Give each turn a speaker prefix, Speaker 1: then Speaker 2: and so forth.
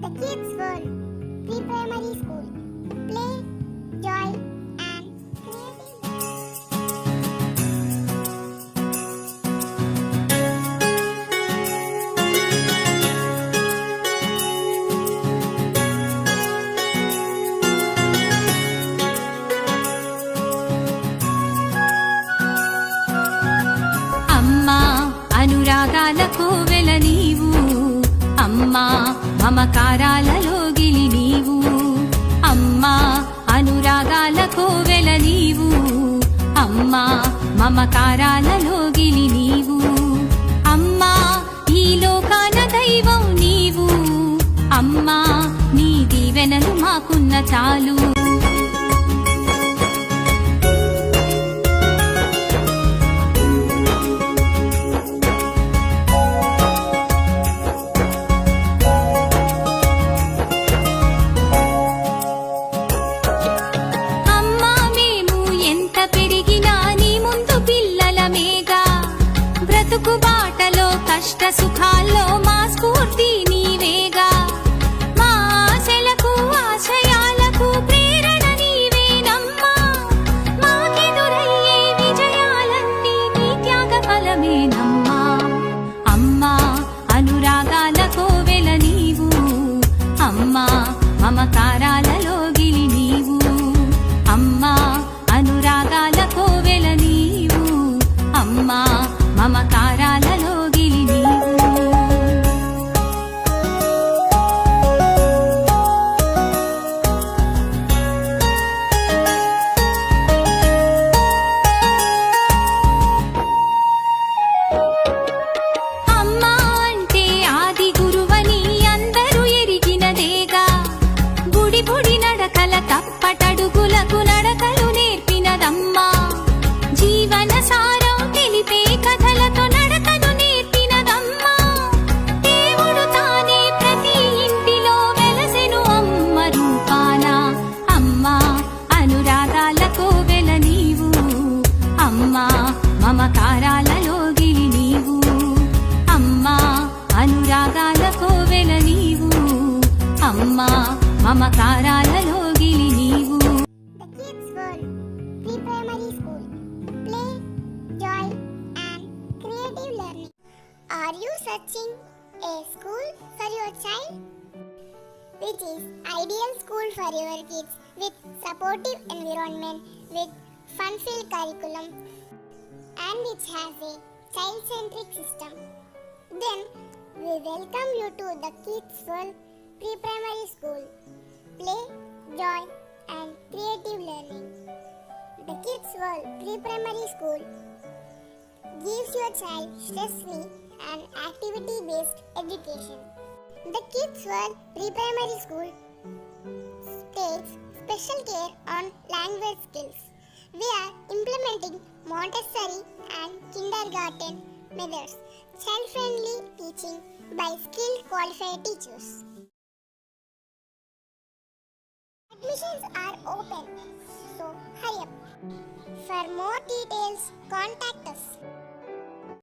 Speaker 1: The Kids World Pre-Primary School. Play, joy and creative.
Speaker 2: అమ్మా అనురాగాల కోవెల నీవు, అమ్మా మమకారాలలో గిలి నీవు, అమ్మా అనురాగాల కోవెల నీవు, అమ్మా మమకారాలలో గిలి నీవు, అమ్మా ఈ లోకాన దైవం నీవు, అమ్మా నీ దీవెనలు మాకున్న చాలు. బ్రతుకు బాటలో కష్ట సుఖాల్లో మా స్ఫూర్తి నీవేగా, మా ఆశలకు ఆశయాలకు ప్రేరణ నీవేనమ్మా, మాకెదురయ్యే విజయాలన్నీ నీ త్యాగ ఫలమేనమ్మా. అమ్మా అనురాగాల కోవెల నీవు, అమ్మా మమకారాలలో గిలి నీవు, అమ్మా అనురాగాల కోవెల నీవు, అమ్మా మమకారాలలో గిలి నీవు. అమ్మా అంటే ఆది గురువని అందరూ ఎరిగినదేగా, గుడి గుడి నడకల తప్పటడుగులకు నడకలు నేర్పినదమ్మా, జీవన సారం తెలిపే కథలతో నడకను నేర్పినదమ్మా, దేవుడు తానే ప్రతి ఇంటిలో వెలసెను అమ్మ రూపాన. అమ్మా అనురాగాల కోవెల నీవు, అమ్మా మమకారాలలో గిలి నీవు, అమ్మా అనురాగాల కోవెల నీవు, అమ్మా మమకారాలలో గిలి నీవు.
Speaker 1: The Kids World Pre-Primary School. Play, joy and creative learning. Are you searching a school for your child which is ideal school for your kids with supportive environment, with fun-filled curriculum and which has a child-centric system? Then we welcome you to the Kids World Pre-Primary School. Play, joy and creative learning. The Kids World Pre-Primary School gives your child stress-free and activity-based education. The Kids World Pre-Primary School takes special care on language skills. We are implementing Montessori and kindergarten methods, child-friendly teaching by skilled qualified teachers. Admissions are open, so hurry up. For more details, contact us.